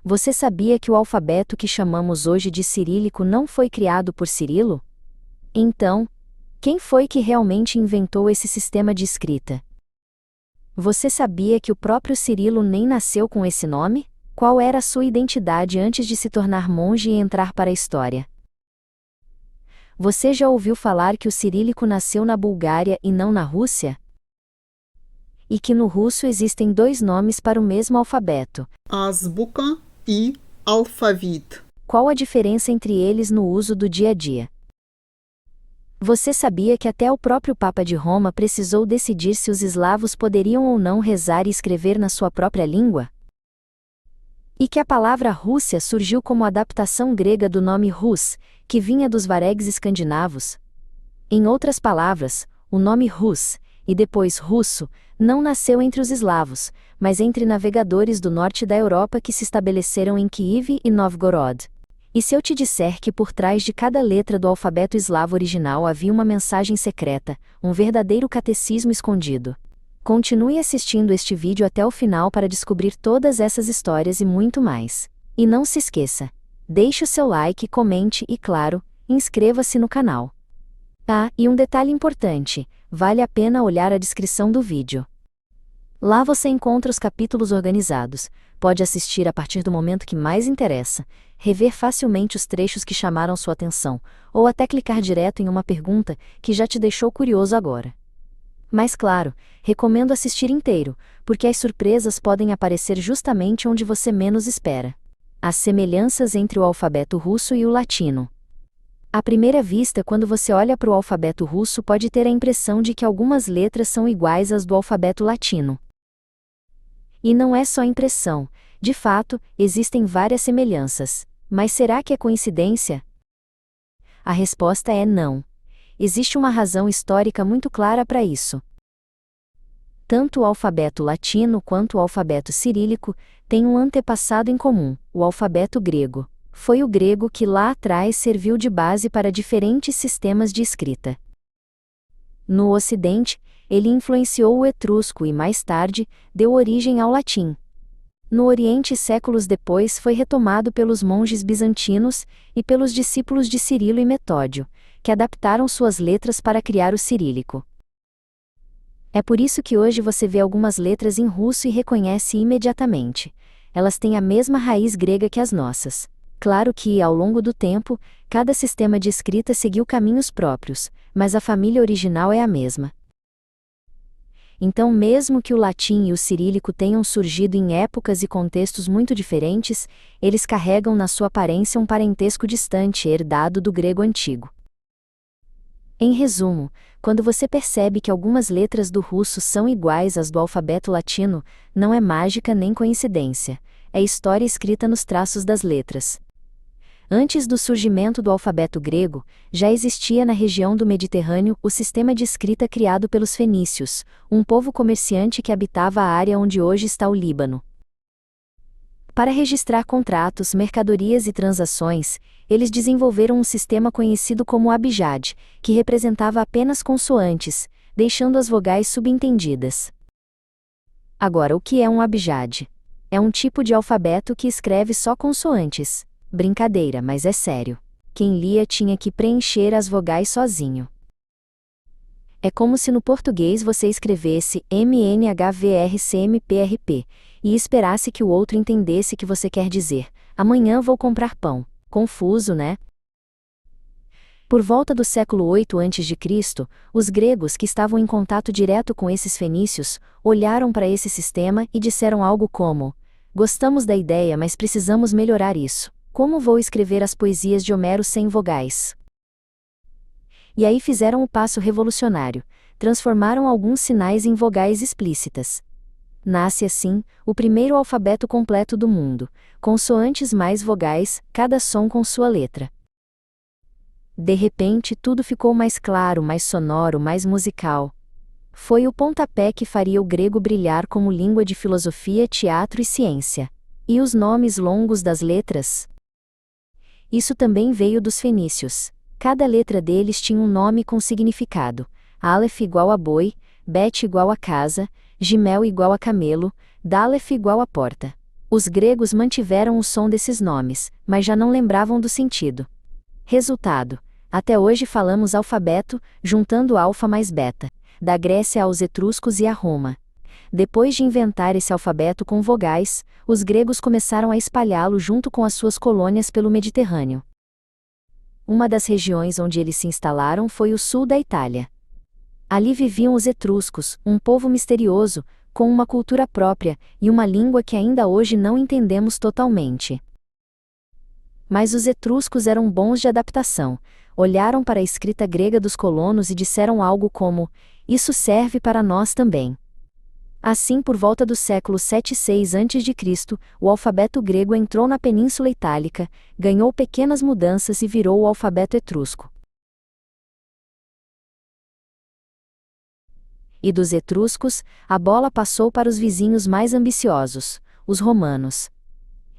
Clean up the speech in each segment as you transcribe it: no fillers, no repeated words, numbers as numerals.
Você sabia que o alfabeto que chamamos hoje de cirílico não foi criado por Cirilo? Então, quem foi que realmente inventou esse sistema de escrita? Você sabia que o próprio Cirilo nem nasceu com esse nome? Qual era a sua identidade antes de se tornar monge e entrar para a história? Você já ouviu falar que o cirílico nasceu na Bulgária e não na Rússia? E que no russo existem dois nomes para o mesmo alfabeto: Азбука e alfavit. Qual a diferença entre eles no uso do dia a dia? Você sabia que até o próprio Papa de Roma precisou decidir se os eslavos poderiam ou não rezar e escrever na sua própria língua? E que a palavra Rússia surgiu como adaptação grega do nome Rus, que vinha dos varegues escandinavos? Em outras palavras, o nome Rus, e depois russo, não nasceu entre os eslavos, mas entre navegadores do norte da Europa que se estabeleceram em Kiev e Novgorod. E se eu te disser que por trás de cada letra do alfabeto eslavo original havia uma mensagem secreta, um verdadeiro catecismo escondido? Continue assistindo este vídeo até o final para descobrir todas essas histórias e muito mais. E não se esqueça, deixe o seu like, comente e, claro, inscreva-se no canal. Ah, e um detalhe importante, vale a pena olhar a descrição do vídeo. Lá você encontra os capítulos organizados, pode assistir a partir do momento que mais interessa, rever facilmente os trechos que chamaram sua atenção, ou até clicar direto em uma pergunta que já te deixou curioso agora. Mas claro, recomendo assistir inteiro, porque as surpresas podem aparecer justamente onde você menos espera. As semelhanças entre o alfabeto russo e o latino. À primeira vista, quando você olha para o alfabeto russo, pode ter a impressão de que algumas letras são iguais às do alfabeto latino. E não é só impressão, de fato, existem várias semelhanças. Mas será que é coincidência? A resposta é não. Existe uma razão histórica muito clara para isso. Tanto o alfabeto latino quanto o alfabeto cirílico têm um antepassado em comum, o alfabeto grego. Foi o grego que lá atrás serviu de base para diferentes sistemas de escrita. No Ocidente, ele influenciou o etrusco e, mais tarde, deu origem ao latim. No Oriente, séculos depois, foi retomado pelos monges bizantinos e pelos discípulos de Cirilo e Metódio, que adaptaram suas letras para criar o cirílico. É por isso que hoje você vê algumas letras em russo e reconhece imediatamente. Elas têm a mesma raiz grega que as nossas. Claro que, ao longo do tempo, cada sistema de escrita seguiu caminhos próprios, mas a família original é a mesma. Então, mesmo que o latim e o cirílico tenham surgido em épocas e contextos muito diferentes, eles carregam na sua aparência um parentesco distante herdado do grego antigo. Em resumo, quando você percebe que algumas letras do russo são iguais às do alfabeto latino, não é mágica nem coincidência, é história escrita nos traços das letras. Antes do surgimento do alfabeto grego, já existia na região do Mediterrâneo o sistema de escrita criado pelos fenícios, um povo comerciante que habitava a área onde hoje está o Líbano. Para registrar contratos, mercadorias e transações, eles desenvolveram um sistema conhecido como abjad, que representava apenas consoantes, deixando as vogais subentendidas. Agora, o que é um abjad? É um tipo de alfabeto que escreve só consoantes. Brincadeira, mas é sério. Quem lia tinha que preencher as vogais sozinho. É como se no português você escrevesse MNHVRCMPRP e esperasse que o outro entendesse que você quer dizer: amanhã vou comprar pão. Confuso, né? Por volta do século 8 a.C., os gregos que estavam em contato direto com esses fenícios olharam para esse sistema e disseram algo como: gostamos da ideia, mas precisamos melhorar isso. Como vou escrever as poesias de Homero sem vogais? E aí fizeram o passo revolucionário, transformaram alguns sinais em vogais explícitas. Nasce assim, o primeiro alfabeto completo do mundo, consoantes mais vogais, cada som com sua letra. De repente tudo ficou mais claro, mais sonoro, mais musical. Foi o pontapé que faria o grego brilhar como língua de filosofia, teatro e ciência. E os nomes longos das letras? Isso também veio dos fenícios. Cada letra deles tinha um nome com significado. Aleph igual a boi, Bet igual a casa, Gimel igual a camelo, Daleth igual a porta. Os gregos mantiveram o som desses nomes, mas já não lembravam do sentido. Resultado: até hoje falamos alfabeto, juntando alfa mais beta, da Grécia aos etruscos e a Roma. Depois de inventar esse alfabeto com vogais, os gregos começaram a espalhá-lo junto com as suas colônias pelo Mediterrâneo. Uma das regiões onde eles se instalaram foi o sul da Itália. Ali viviam os etruscos, um povo misterioso, com uma cultura própria e uma língua que ainda hoje não entendemos totalmente. Mas os etruscos eram bons de adaptação, olharam para a escrita grega dos colonos e disseram algo como: "Isso serve para nós também." Assim, por volta do século 7-6 a.C., o alfabeto grego entrou na Península Itálica, ganhou pequenas mudanças e virou o alfabeto etrusco. E dos etruscos, a bola passou para os vizinhos mais ambiciosos, os romanos.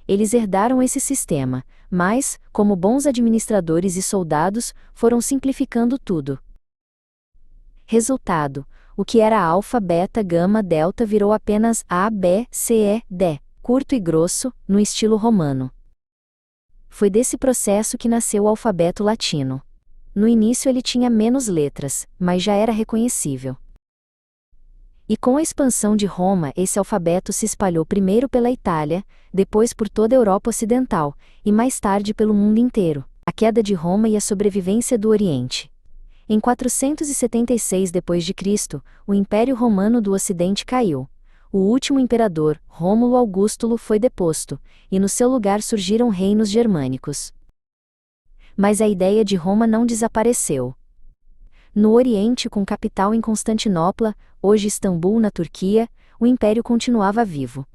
Eles herdaram esse sistema, mas, como bons administradores e soldados, foram simplificando tudo. Resultado: o que era alfa, beta, gama, delta virou apenas A, B, C, E, D, curto e grosso, no estilo romano. Foi desse processo que nasceu o alfabeto latino. No início ele tinha menos letras, mas já era reconhecível. E com a expansão de Roma, esse alfabeto se espalhou primeiro pela Itália, depois por toda a Europa Ocidental, e mais tarde pelo mundo inteiro. A queda de Roma e a sobrevivência do Oriente. Em 476 d.C., o Império Romano do Ocidente caiu. O último imperador, Rômulo Augustulo, foi deposto, e no seu lugar surgiram reinos germânicos. Mas a ideia de Roma não desapareceu. No Oriente, com capital em Constantinopla, hoje Istambul, na Turquia, o império continuava vivo.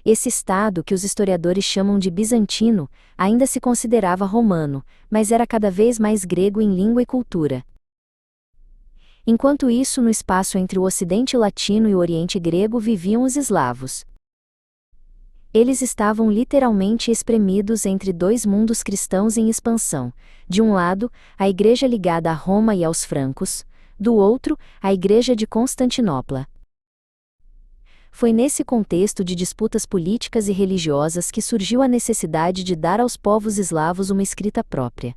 Esse estado, que os historiadores chamam de bizantino, ainda se considerava romano, mas era cada vez mais grego em língua e cultura. Enquanto isso, no espaço entre o Ocidente Latino e o Oriente Grego viviam os eslavos. Eles estavam literalmente espremidos entre dois mundos cristãos em expansão. De um lado, a igreja ligada a Roma e aos francos, do outro, a igreja de Constantinopla. Foi nesse contexto de disputas políticas e religiosas que surgiu a necessidade de dar aos povos eslavos uma escrita própria.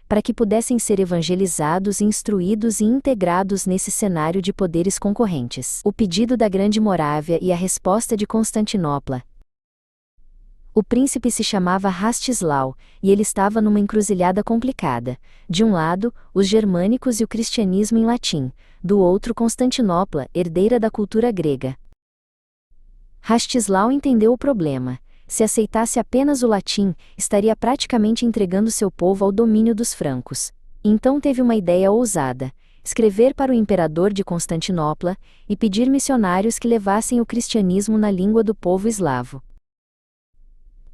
Para que pudessem ser evangelizados, instruídos e integrados nesse cenário de poderes concorrentes. O pedido da Grande Morávia e a resposta de Constantinopla. O príncipe se chamava Rastislau, e ele estava numa encruzilhada complicada. De um lado, os germânicos e o cristianismo em latim, do outro Constantinopla, herdeira da cultura grega. Rastislau entendeu o problema. Se aceitasse apenas o latim, estaria praticamente entregando seu povo ao domínio dos francos. Então teve uma ideia ousada: escrever para o imperador de Constantinopla e pedir missionários que levassem o cristianismo na língua do povo eslavo.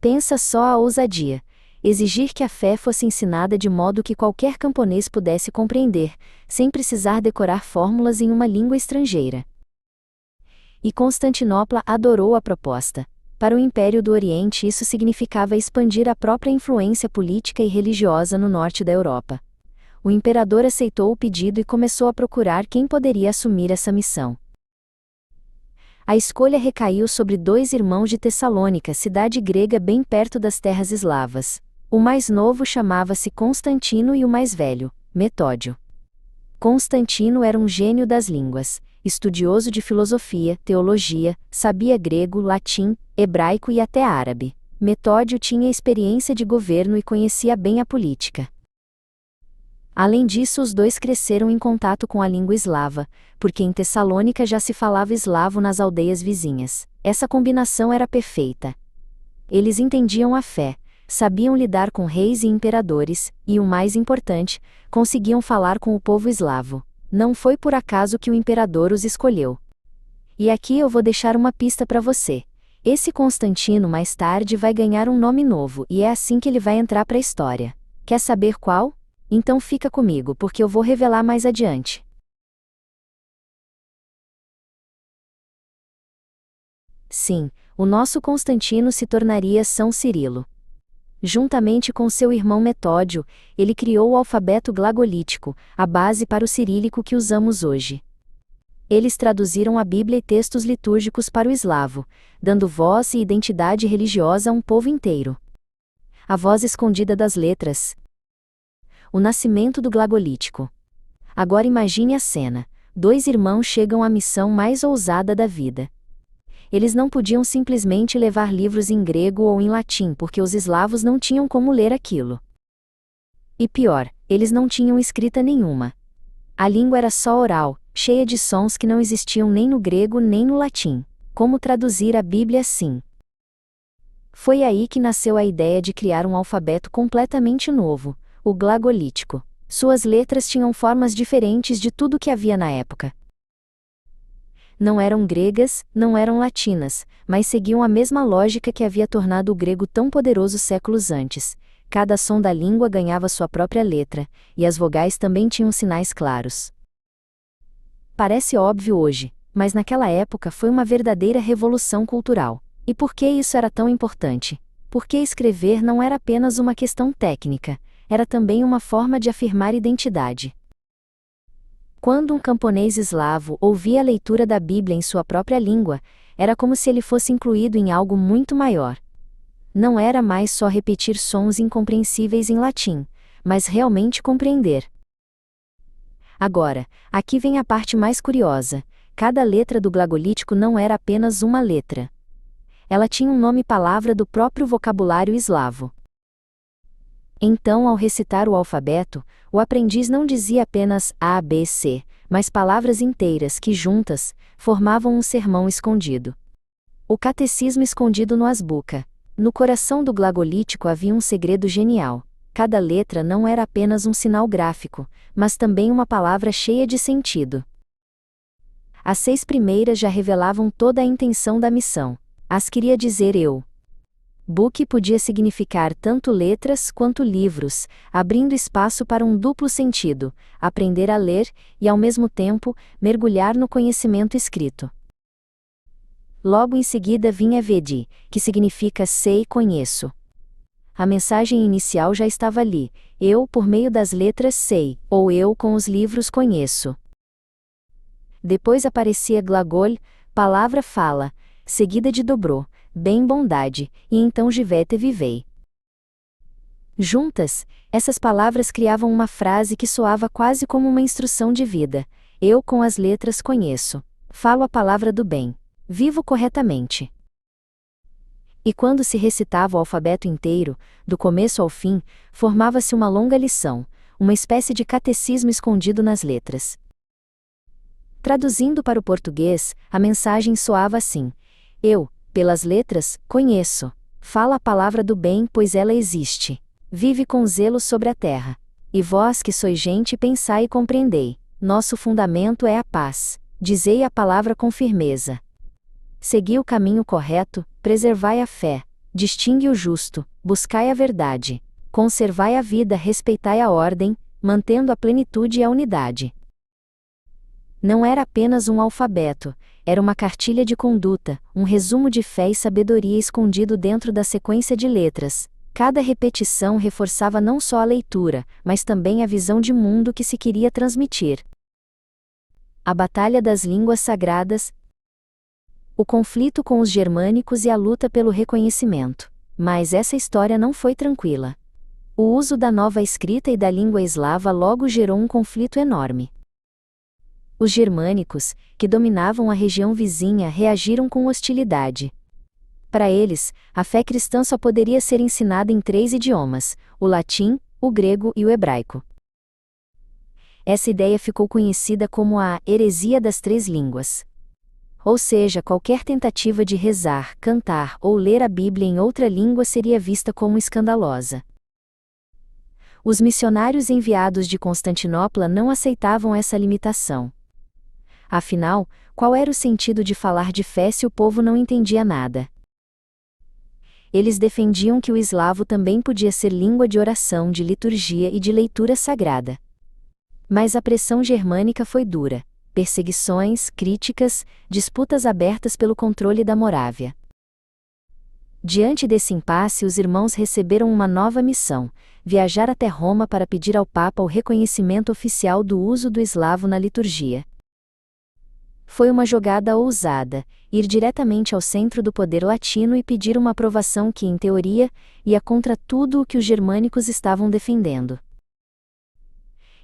Pensa só a ousadia: exigir que a fé fosse ensinada de modo que qualquer camponês pudesse compreender, sem precisar decorar fórmulas em uma língua estrangeira. E Constantinopla adorou a proposta. Para o Império do Oriente, isso significava expandir a própria influência política e religiosa no norte da Europa. O imperador aceitou o pedido e começou a procurar quem poderia assumir essa missão. A escolha recaiu sobre dois irmãos de Tessalônica, cidade grega bem perto das terras eslavas. O mais novo chamava-se Constantino e o mais velho, Metódio. Constantino era um gênio das línguas, estudioso de filosofia, teologia, sabia grego, latim, hebraico e até árabe. Metódio tinha experiência de governo e conhecia bem a política. Além disso, os dois cresceram em contato com a língua eslava, porque em Tessalônica já se falava eslavo nas aldeias vizinhas. Essa combinação era perfeita. Eles entendiam a fé, sabiam lidar com reis e imperadores, e o mais importante, conseguiam falar com o povo eslavo. Não foi por acaso que o imperador os escolheu. E aqui eu vou deixar uma pista para você. Esse Constantino mais tarde vai ganhar um nome novo e é assim que ele vai entrar para a história. Quer saber qual? Então fica comigo porque eu vou revelar mais adiante. Sim, o nosso Constantino se tornaria São Cirilo. Juntamente com seu irmão Metódio, ele criou o alfabeto glagolítico, a base para o cirílico que usamos hoje. Eles traduziram a Bíblia e textos litúrgicos para o eslavo, dando voz e identidade religiosa a um povo inteiro. A voz escondida das letras. O nascimento do glagolítico. Agora imagine a cena: dois irmãos chegam à missão mais ousada da vida. Eles não podiam simplesmente levar livros em grego ou em latim porque os eslavos não tinham como ler aquilo. E pior, eles não tinham escrita nenhuma. A língua era só oral, cheia de sons que não existiam nem no grego nem no latim. Como traduzir a Bíblia assim? Foi aí que nasceu a ideia de criar um alfabeto completamente novo, o glagolítico. Suas letras tinham formas diferentes de tudo que havia na época. Não eram gregas, não eram latinas, mas seguiam a mesma lógica que havia tornado o grego tão poderoso séculos antes. Cada som da língua ganhava sua própria letra, e as vogais também tinham sinais claros. Parece óbvio hoje, mas naquela época foi uma verdadeira revolução cultural. E por que isso era tão importante? Porque escrever não era apenas uma questão técnica, era também uma forma de afirmar identidade. Quando um camponês eslavo ouvia a leitura da Bíblia em sua própria língua, era como se ele fosse incluído em algo muito maior. Não era mais só repetir sons incompreensíveis em latim, mas realmente compreender. Agora, aqui vem a parte mais curiosa: cada letra do glagolítico não era apenas uma letra. Ela tinha um nome-palavra do próprio vocabulário eslavo. Então, ao recitar o alfabeto, o aprendiz não dizia apenas A, B, C, mas palavras inteiras que, juntas, formavam um sermão escondido. O catecismo escondido no Azbuca. No coração do glagolítico havia um segredo genial. Cada letra não era apenas um sinal gráfico, mas também uma palavra cheia de sentido. As 6 primeiras já revelavam toda a intenção da missão. As queria dizer eu. Book podia significar tanto letras quanto livros, abrindo espaço para um duplo sentido: aprender a ler e, ao mesmo tempo, mergulhar no conhecimento escrito. Logo em seguida vinha Vedi, que significa sei e conheço. A mensagem inicial já estava ali: eu, por meio das letras, sei, ou eu, com os livros, conheço. Depois aparecia glagol, palavra fala, seguida de dobrô, bem bondade, e então jivete vivei. Juntas, essas palavras criavam uma frase que soava quase como uma instrução de vida: eu com as letras conheço, falo a palavra do bem, vivo corretamente. E quando se recitava o alfabeto inteiro, do começo ao fim, formava-se uma longa lição, uma espécie de catecismo escondido nas letras. Traduzindo para o português, a mensagem soava assim: eu, pelas letras, conheço. Fala a palavra do bem, pois ela existe. Vive com zelo sobre a terra. E vós que sois gente, pensai e compreendei. Nosso fundamento é a paz. Dizei a palavra com firmeza. Segui o caminho correto, preservai a fé. Distingue o justo, buscai a verdade. Conservai a vida, respeitai a ordem, mantendo a plenitude e a unidade. Não era apenas um alfabeto, era uma cartilha de conduta, um resumo de fé e sabedoria escondido dentro da sequência de letras. Cada repetição reforçava não só a leitura, mas também a visão de mundo que se queria transmitir. A Batalha das Línguas Sagradas, o conflito com os germânicos e a luta pelo reconhecimento. Mas essa história não foi tranquila. O uso da nova escrita e da língua eslava logo gerou um conflito enorme. Os germânicos, que dominavam a região vizinha, reagiram com hostilidade. Para eles, a fé cristã só poderia ser ensinada em 3 idiomas: o latim, o grego e o hebraico. Essa ideia ficou conhecida como a heresia das 3 línguas. Ou seja, qualquer tentativa de rezar, cantar ou ler a Bíblia em outra língua seria vista como escandalosa. Os missionários enviados de Constantinopla não aceitavam essa limitação. Afinal, qual era o sentido de falar de fé se o povo não entendia nada? Eles defendiam que o eslavo também podia ser língua de oração, de liturgia e de leitura sagrada. Mas a pressão germânica foi dura: perseguições, críticas, disputas abertas pelo controle da Morávia. Diante desse impasse, os irmãos receberam uma nova missão: viajar até Roma para pedir ao Papa o reconhecimento oficial do uso do eslavo na liturgia. Foi uma jogada ousada, ir diretamente ao centro do poder latino e pedir uma aprovação que, em teoria, ia contra tudo o que os germânicos estavam defendendo.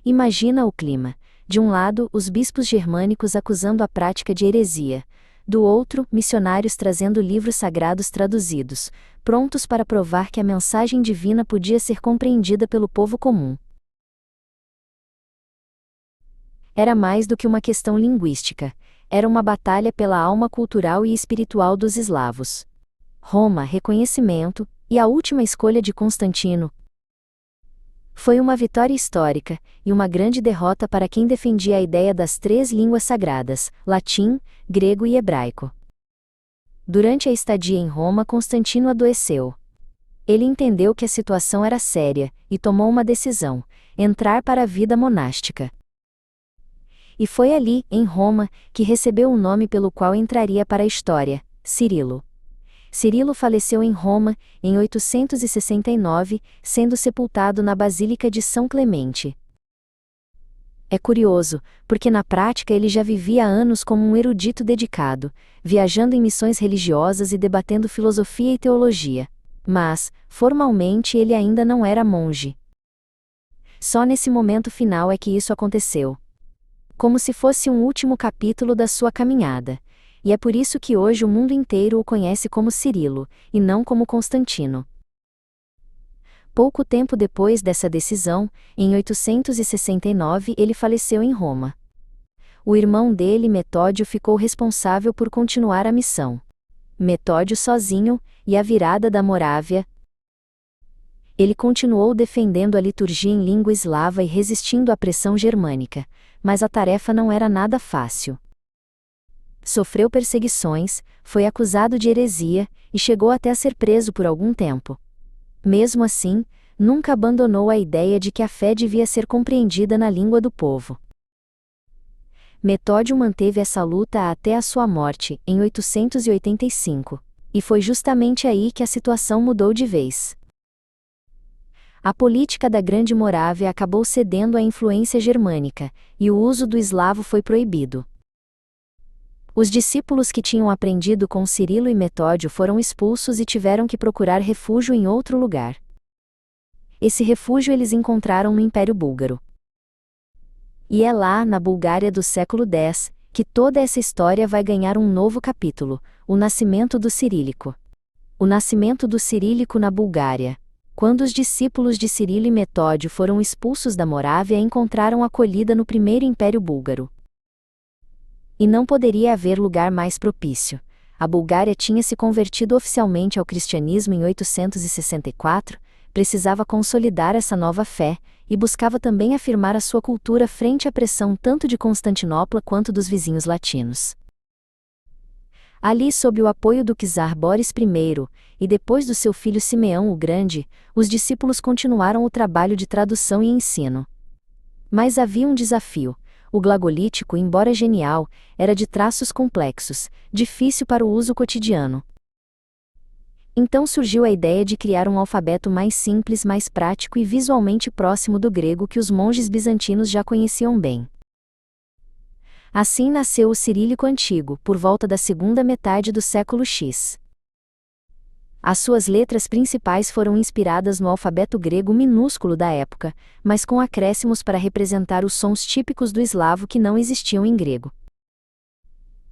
Imagina o clima. De um lado, os bispos germânicos acusando a prática de heresia. Do outro, missionários trazendo livros sagrados traduzidos, prontos para provar que a mensagem divina podia ser compreendida pelo povo comum. Era mais do que uma questão linguística. Era uma batalha pela alma cultural e espiritual dos eslavos. Roma, reconhecimento, e a última escolha de Constantino. Foi uma vitória histórica, e uma grande derrota para quem defendia a ideia das 3 línguas sagradas, latim, grego e hebraico. Durante a estadia em Roma, Constantino adoeceu. Ele entendeu que a situação era séria, e tomou uma decisão: entrar para a vida monástica. E foi ali, em Roma, que recebeu o nome pelo qual entraria para a história: Cirilo. Cirilo faleceu em Roma, em 869, sendo sepultado na Basílica de São Clemente. É curioso, porque na prática ele já vivia há anos como um erudito dedicado, viajando em missões religiosas e debatendo filosofia e teologia. Mas, formalmente, ele ainda não era monge. Só nesse momento final é que isso aconteceu. Como se fosse um último capítulo da sua caminhada. E é por isso que hoje o mundo inteiro o conhece como Cirilo, e não como Constantino. Pouco tempo depois dessa decisão, em 869, ele faleceu em Roma. O irmão dele, Metódio, ficou responsável por continuar a missão. Metódio sozinho, e a virada da Morávia. Ele continuou defendendo a liturgia em língua eslava e resistindo à pressão germânica, mas a tarefa não era nada fácil. Sofreu perseguições, foi acusado de heresia, e chegou até a ser preso por algum tempo. Mesmo assim, nunca abandonou a ideia de que a fé devia ser compreendida na língua do povo. Metódio manteve essa luta até a sua morte, em 885, e foi justamente aí que a situação mudou de vez. A política da Grande Morávia acabou cedendo à influência germânica, e o uso do eslavo foi proibido. Os discípulos que tinham aprendido com Cirilo e Metódio foram expulsos e tiveram que procurar refúgio em outro lugar. Esse refúgio eles encontraram no Império Búlgaro. E é lá, na Bulgária do século X, que toda essa história vai ganhar um novo capítulo: o nascimento do cirílico. O nascimento do cirílico na Bulgária. Quando os discípulos de Cirilo e Metódio foram expulsos da Morávia, encontraram acolhida no Primeiro Império Búlgaro. E não poderia haver lugar mais propício. A Bulgária tinha se convertido oficialmente ao cristianismo em 864, precisava consolidar essa nova fé, e buscava também afirmar a sua cultura frente à pressão tanto de Constantinopla quanto dos vizinhos latinos. Ali, sob o apoio do czar Boris I, e depois do seu filho Simeão o Grande, os discípulos continuaram o trabalho de tradução e ensino. Mas havia um desafio. O glagolítico, embora genial, era de traços complexos, difícil para o uso cotidiano. Então surgiu a ideia de criar um alfabeto mais simples, mais prático e visualmente próximo do grego que os monges bizantinos já conheciam bem. Assim nasceu o cirílico antigo, por volta da segunda metade do século X. As suas letras principais foram inspiradas no alfabeto grego minúsculo da época, mas com acréscimos para representar os sons típicos do eslavo que não existiam em grego.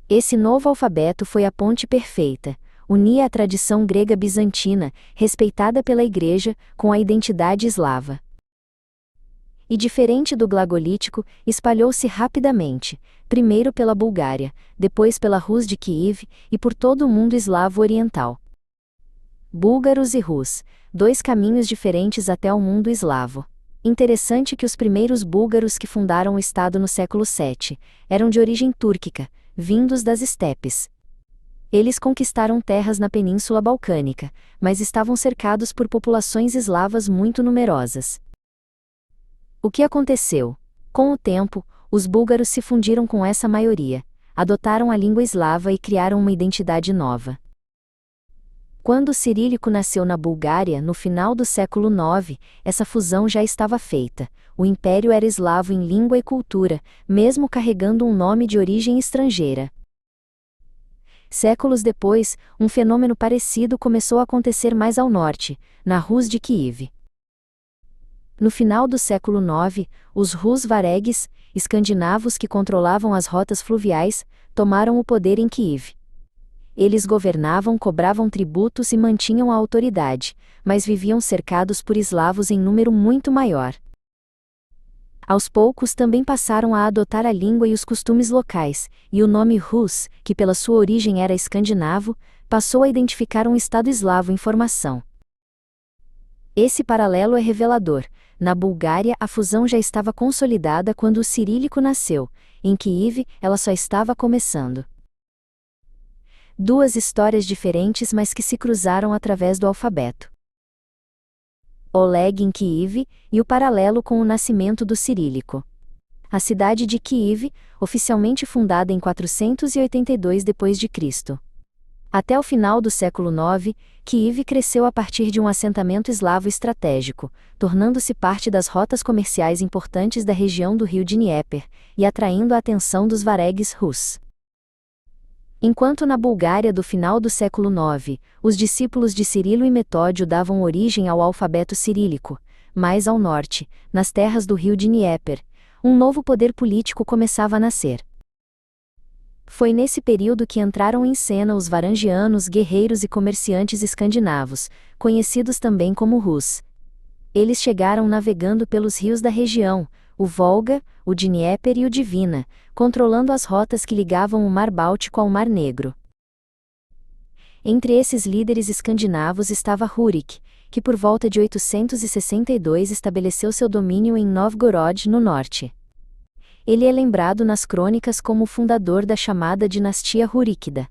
Esse novo alfabeto foi a ponte perfeita, unia a tradição grega bizantina, respeitada pela Igreja, com a identidade eslava. E diferente do glagolítico, espalhou-se rapidamente, primeiro pela Bulgária, depois pela Rus de Kiev e por todo o mundo eslavo oriental. Búlgaros e Rus, 2 caminhos diferentes até ao mundo eslavo. Interessante que os primeiros búlgaros que fundaram o Estado no século VII eram de origem túrquica, vindos das estepes. Eles conquistaram terras na Península Balcânica, mas estavam cercados por populações eslavas muito numerosas. O que aconteceu? Com o tempo, os búlgaros se fundiram com essa maioria, adotaram a língua eslava e criaram uma identidade nova. Quando o cirílico nasceu na Bulgária, no final do século IX, essa fusão já estava feita. O império era eslavo em língua e cultura, mesmo carregando um nome de origem estrangeira. Séculos depois, um fenômeno parecido começou a acontecer mais ao norte, na Rus de Kiev. No final do século IX, os Rus varegues, escandinavos que controlavam as rotas fluviais, tomaram o poder em Kiev. Eles governavam, cobravam tributos e mantinham a autoridade, mas viviam cercados por eslavos em número muito maior. Aos poucos também passaram a adotar a língua e os costumes locais, e o nome Rus, que pela sua origem era escandinavo, passou a identificar um Estado eslavo em formação. Esse paralelo é revelador. Na Bulgária, a fusão já estava consolidada quando o cirílico nasceu. Em Kiev, ela só estava começando. Duas histórias diferentes, mas que se cruzaram através do alfabeto. Oleg em Kiev e o paralelo com o nascimento do cirílico. A cidade de Kiev, oficialmente fundada em 482 d.C. Até o final do século IX, Kiev cresceu a partir de um assentamento eslavo estratégico, tornando-se parte das rotas comerciais importantes da região do rio Dnieper, e atraindo a atenção dos varegues Rus. Enquanto na Bulgária do final do século IX, os discípulos de Cirilo e Metódio davam origem ao alfabeto cirílico, mais ao norte, nas terras do rio Dnieper, um novo poder político começava a nascer. Foi nesse período que entraram em cena os varangianos, guerreiros e comerciantes escandinavos, conhecidos também como Rus. Eles chegaram navegando pelos rios da região, o Volga, o Dnieper e o Divina, controlando as rotas que ligavam o Mar Báltico ao Mar Negro. Entre esses líderes escandinavos estava Rurik, que por volta de 862 estabeleceu seu domínio em Novgorod, no norte. Ele é lembrado nas crônicas como o fundador da chamada dinastia Ruríkida.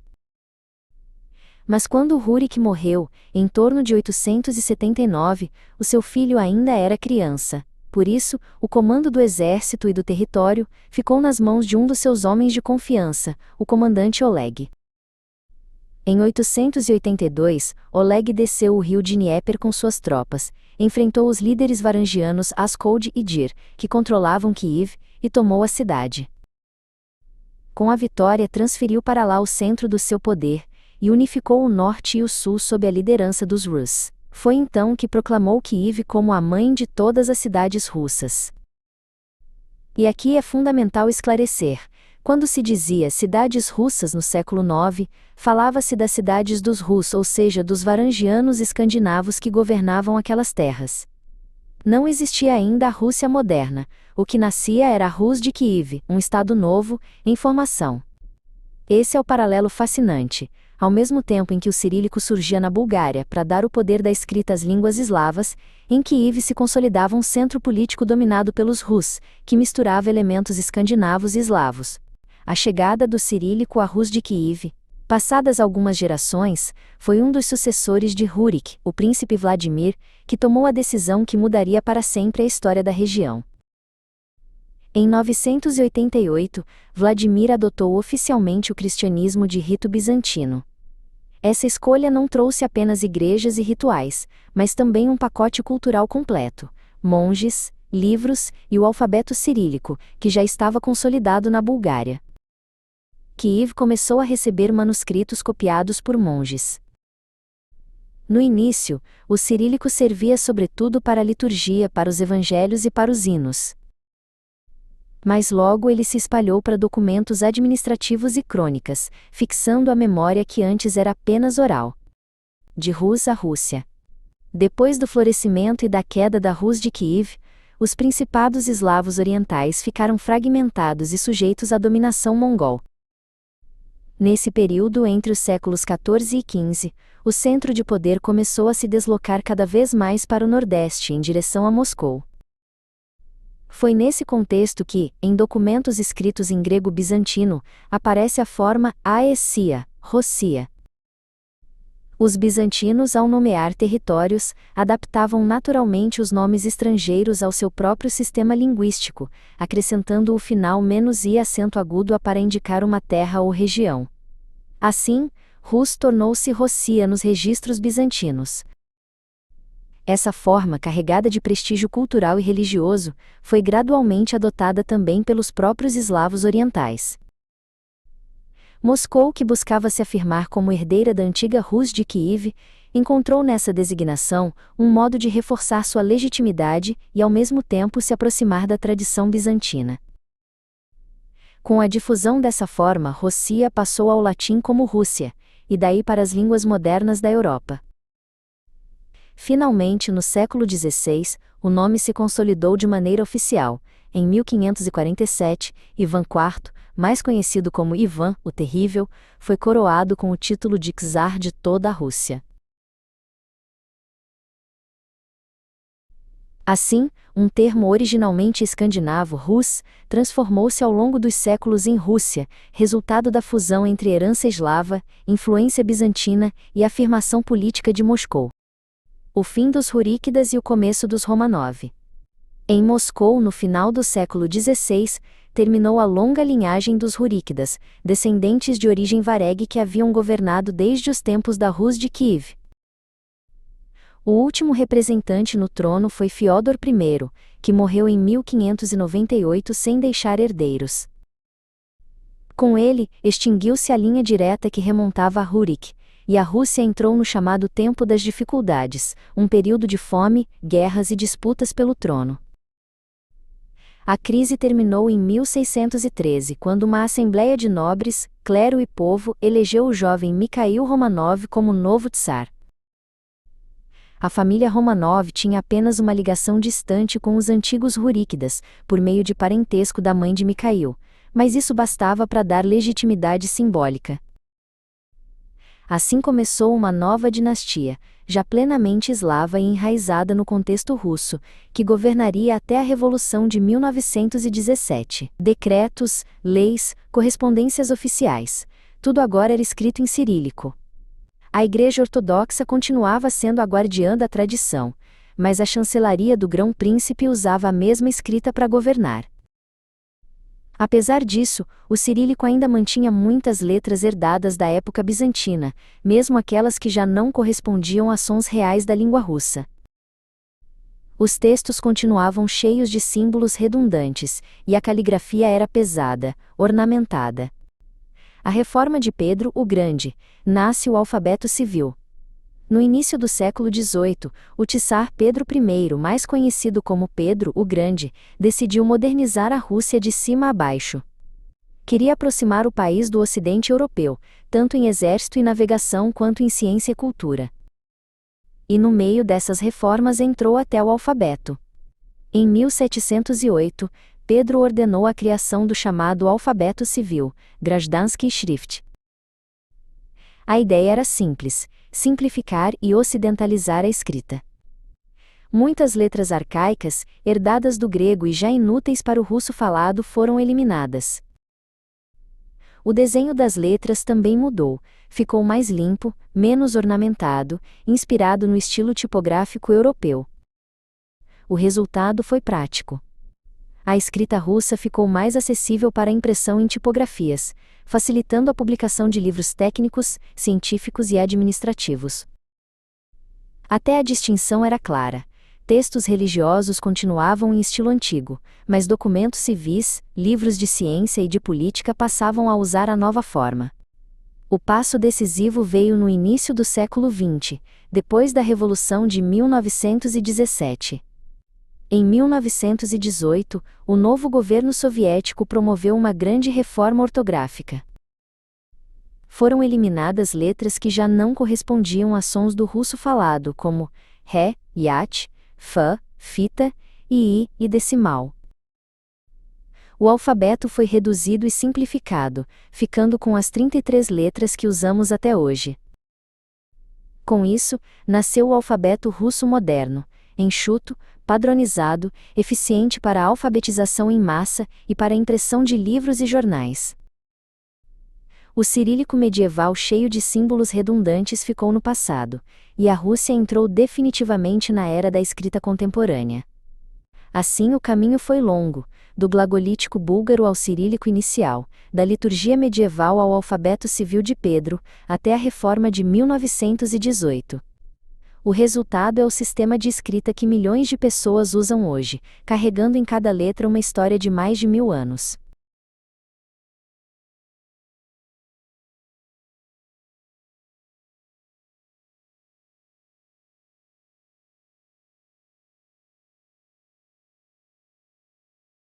Mas quando Rurik morreu, em torno de 879, o seu filho ainda era criança. Por isso, o comando do exército e do território ficou nas mãos de um dos seus homens de confiança, o comandante Oleg. Em 882, Oleg desceu o rio Dnieper com suas tropas, enfrentou os líderes varangianos Askold e Dir, que controlavam Kiev, e tomou a cidade. Com a vitória, transferiu para lá o centro do seu poder, e unificou o norte e o sul sob a liderança dos Rus. Foi então que proclamou Kiev como a mãe de todas as cidades russas. E aqui é fundamental esclarecer: quando se dizia cidades russas no século IX, falava-se das cidades dos Rus, ou seja, dos varangianos escandinavos que governavam aquelas terras. Não existia ainda a Rússia moderna, o que nascia era a Rus de Kiev, um estado novo, em formação. Esse é o paralelo fascinante. Ao mesmo tempo em que o cirílico surgia na Bulgária para dar o poder da escrita às línguas eslavas, em Kiev se consolidava um centro político dominado pelos Rus, que misturava elementos escandinavos e eslavos. A chegada do cirílico à Rus de Kiev, passadas algumas gerações, foi um dos sucessores de Rurik, o príncipe Vladimir, que tomou a decisão que mudaria para sempre a história da região. Em 988, Vladimir adotou oficialmente o cristianismo de rito bizantino. Essa escolha não trouxe apenas igrejas e rituais, mas também um pacote cultural completo: monges, livros e o alfabeto cirílico, que já estava consolidado na Bulgária. Kiev começou a receber manuscritos copiados por monges. No início, o cirílico servia sobretudo para a liturgia, para os evangelhos e para os hinos. Mas logo ele se espalhou para documentos administrativos e crônicas, fixando a memória que antes era apenas oral. De Rus à Rússia. Depois do florescimento e da queda da Rus de Kiev, os principados eslavos orientais ficaram fragmentados e sujeitos à dominação mongol. Nesse período, entre os séculos XIV e XV, o centro de poder começou a se deslocar cada vez mais para o nordeste, em direção a Moscou. Foi nesse contexto que, em documentos escritos em grego bizantino, aparece a forma Aesia, Rossia. Os bizantinos, ao nomear territórios, adaptavam naturalmente os nomes estrangeiros ao seu próprio sistema linguístico, acrescentando o final -i acento agudo para indicar uma terra ou região. Assim, Rus tornou-se Rossia nos registros bizantinos. Essa forma, carregada de prestígio cultural e religioso, foi gradualmente adotada também pelos próprios eslavos orientais. Moscou, que buscava se afirmar como herdeira da antiga Rus de Kiev, encontrou nessa designação um modo de reforçar sua legitimidade e ao mesmo tempo se aproximar da tradição bizantina. Com a difusão dessa forma, Rossia passou ao latim como Rússia, e daí para as línguas modernas da Europa. Finalmente, no século XVI, o nome se consolidou de maneira oficial. Em 1547, Ivan IV, mais conhecido como Ivan, o Terrível, foi coroado com o título de czar de toda a Rússia. Assim, um termo originalmente escandinavo, Rus, transformou-se ao longo dos séculos em Rússia, resultado da fusão entre herança eslava, influência bizantina e afirmação política de Moscou. O fim dos Ruríquidas e o começo dos Romanov. Em Moscou, no final do século XVI, terminou a longa linhagem dos Ruríquidas, descendentes de origem vareg que haviam governado desde os tempos da Rus de Kiev. O último representante no trono foi Fiódor I, que morreu em 1598 sem deixar herdeiros. Com ele, extinguiu-se a linha direta que remontava a Rurik, e a Rússia entrou no chamado Tempo das Dificuldades, um período de fome, guerras e disputas pelo trono. A crise terminou em 1613, quando uma assembleia de nobres, clero e povo elegeu o jovem Mikhail Romanov como novo tsar. A família Romanov tinha apenas uma ligação distante com os antigos Ruríquidas, por meio de parentesco da mãe de Mikhail, mas isso bastava para dar legitimidade simbólica. Assim começou uma nova dinastia, já plenamente eslava e enraizada no contexto russo, que governaria até a Revolução de 1917. Decretos, leis, correspondências oficiais, tudo agora era escrito em cirílico. A Igreja Ortodoxa continuava sendo a guardiã da tradição, mas a chancelaria do Grão-Príncipe usava a mesma escrita para governar. Apesar disso, o cirílico ainda mantinha muitas letras herdadas da época bizantina, mesmo aquelas que já não correspondiam às sons reais da língua russa. Os textos continuavam cheios de símbolos redundantes, e a caligrafia era pesada, ornamentada. A reforma de Pedro o Grande, nasce o alfabeto civil. No início do século XVIII, o Tsar Pedro I, mais conhecido como Pedro o Grande, decidiu modernizar a Rússia de cima a baixo. Queria aproximar o país do Ocidente europeu, tanto em exército e navegação quanto em ciência e cultura. E no meio dessas reformas entrou até o alfabeto. Em 1708, Pedro ordenou a criação do chamado alfabeto civil, Gражданский Schrift. A ideia era simples: simplificar e ocidentalizar a escrita. Muitas letras arcaicas, herdadas do grego e já inúteis para o russo falado, foram eliminadas. O desenho das letras também mudou, ficou mais limpo, menos ornamentado, inspirado no estilo tipográfico europeu. O resultado foi prático. A escrita russa ficou mais acessível para a impressão em tipografias, facilitando a publicação de livros técnicos, científicos e administrativos. Até a distinção era clara. Textos religiosos continuavam em estilo antigo, mas documentos civis, livros de ciência e de política passavam a usar a nova forma. O passo decisivo veio no início do século XX, depois da Revolução de 1917. Em 1918, o novo governo soviético promoveu uma grande reforma ortográfica. Foram eliminadas letras que já não correspondiam a sons do russo falado, como ré, yat, fã, fita, i e decimal. O alfabeto foi reduzido e simplificado, ficando com as 33 letras que usamos até hoje. Com isso, nasceu o alfabeto russo moderno, enxuto, padronizado, eficiente para a alfabetização em massa e para a impressão de livros e jornais. O cirílico medieval cheio de símbolos redundantes ficou no passado, e a Rússia entrou definitivamente na era da escrita contemporânea. Assim o caminho foi longo, do glagolítico búlgaro ao cirílico inicial, da liturgia medieval ao alfabeto civil de Pedro, até a reforma de 1918. O resultado é o sistema de escrita que milhões de pessoas usam hoje, carregando em cada letra uma história de mais de 1000 anos.